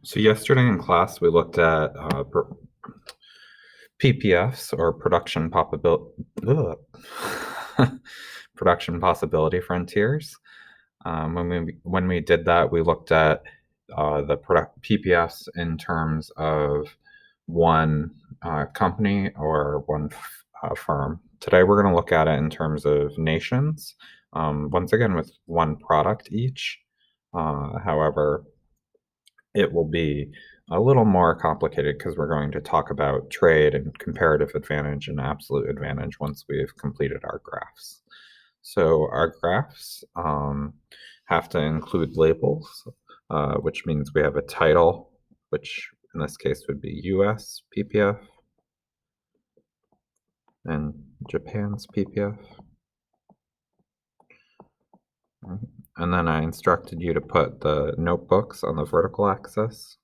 So yesterday in class, we looked at PPFs or production possibility frontiers. When we did that, we looked at PPFs in terms of one company or one firm. Today, we're going to look at it in terms of nations. Once again, with one product each. However, it will be a little more complicated because we're going to talk about trade and comparative advantage and absolute advantage once we've completed our graphs. So our graphs have to include labels, which means we have a title, which in this case would be US PPF and Japan's PPF. And then I instructed you to put the notebooks on the vertical axis.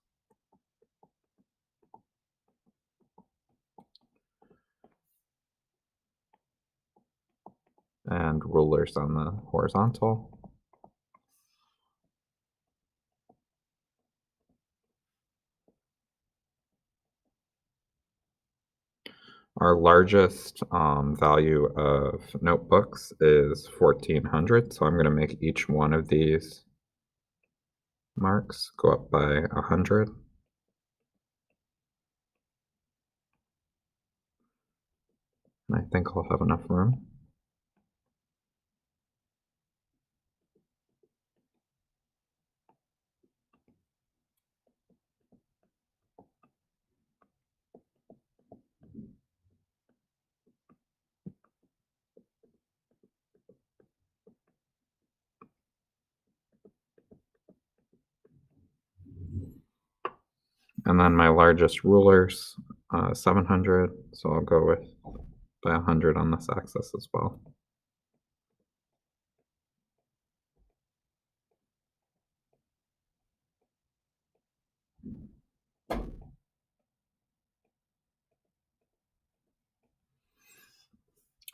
And rulers on the horizontal. Our largest value of notebooks is 1400, so I'm going to make each one of these marks go up by 100. And I think I'll have enough room. And then my largest rulers, 700, so I'll go with by 100 on this axis as well.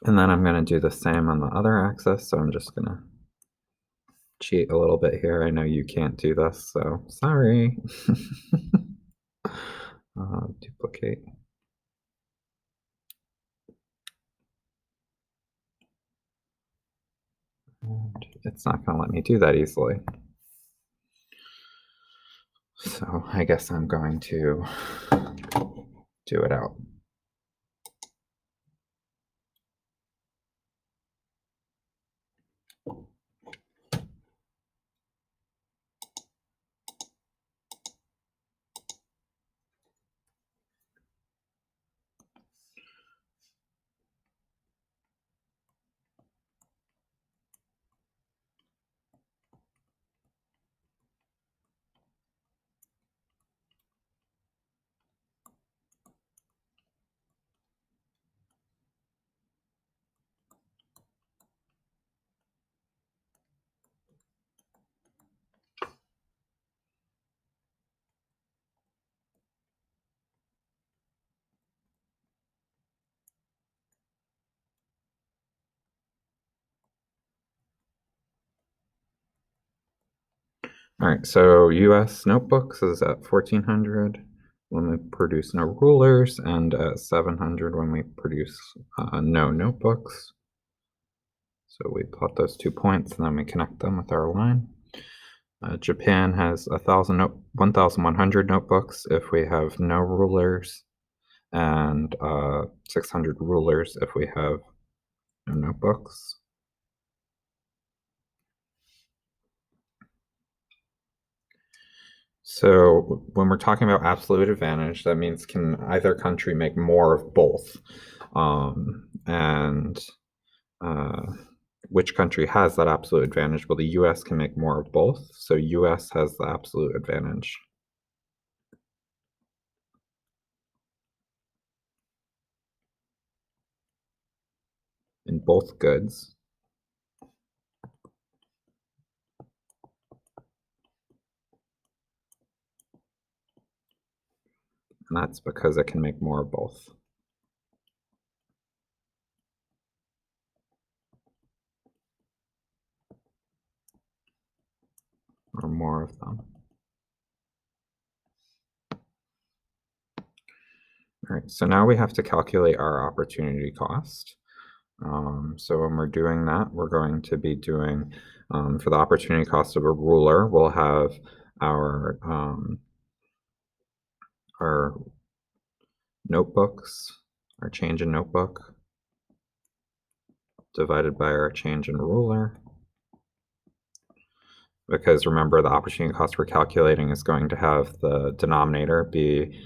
And then I'm going to do the same on the other axis, so I'm just going to cheat a little bit here. I know you can't do this, so sorry. Duplicate. And it's not going to let me do that easily. So I guess I'm going to do it out. All right, so US notebooks is at 1400 when we produce no rulers, and at 700 when we produce no notebooks. So we plot those 2 points and then we connect them with our line. Japan has 1,100 notebooks if we have no rulers, and 600 rulers if we have no notebooks. So when we're talking about absolute advantage, that means can either country make more of both? And which country has that absolute advantage? Well, the US can make more of both, so US has the absolute advantage. In both goods. And that's because it can make more of both. Or more of them. All right, so now we have to calculate our opportunity cost. So when we're doing that, we're going to be doing, for the opportunity cost of a ruler, we'll have our, our notebooks, our change in notebook divided by our change in ruler. Because remember, the opportunity cost we're calculating is going to have the denominator be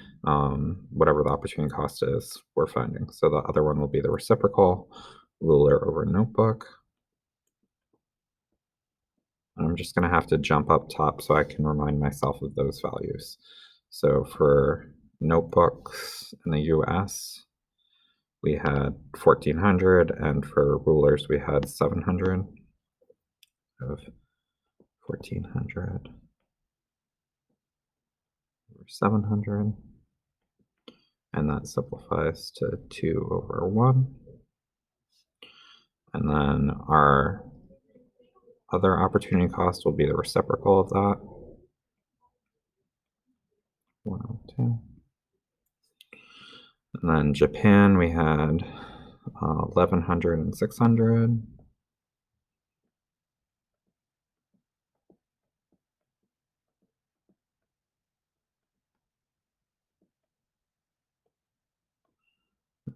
whatever the opportunity cost is we're finding. So the other one will be the reciprocal, ruler over notebook. And I'm just going to have to jump up top so I can remind myself of those values. So for notebooks in the US, we had 1400, and for rulers, we had 700 of 1400 over 700. And that simplifies to 2 over 1. And then our other opportunity cost will be the reciprocal of that. 102. And then Japan, we had 1100 and 600.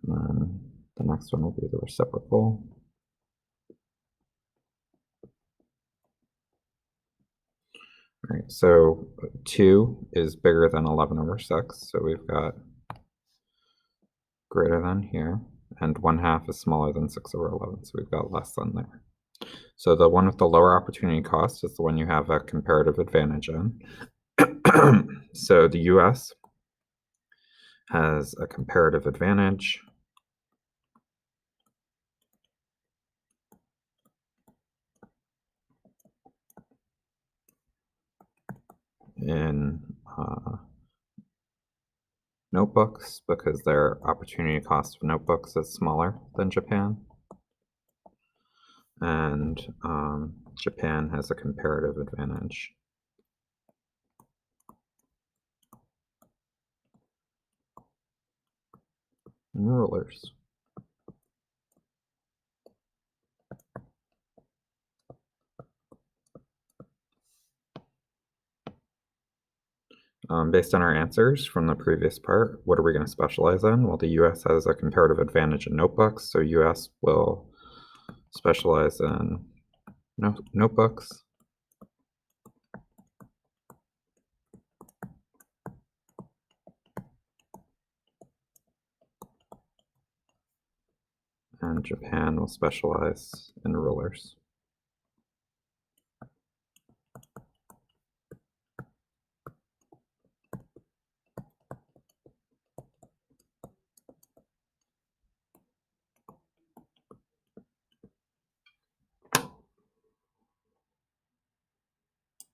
And then the next one will be the reciprocal. All right, so 2 is bigger than 11 over 6, so we've got greater than here, and 1/2 is smaller than 6 over 11, so we've got less than there. So the one with the lower opportunity cost is the one you have a comparative advantage in. So the US has a comparative advantage in notebooks because their opportunity cost of notebooks is smaller than Japan. And Japan has a comparative advantage in rulers. Based on our answers from the previous part, what are we going to specialize in? Well, the US has a comparative advantage in notebooks, so US will specialize in notebooks. And Japan will specialize in rulers.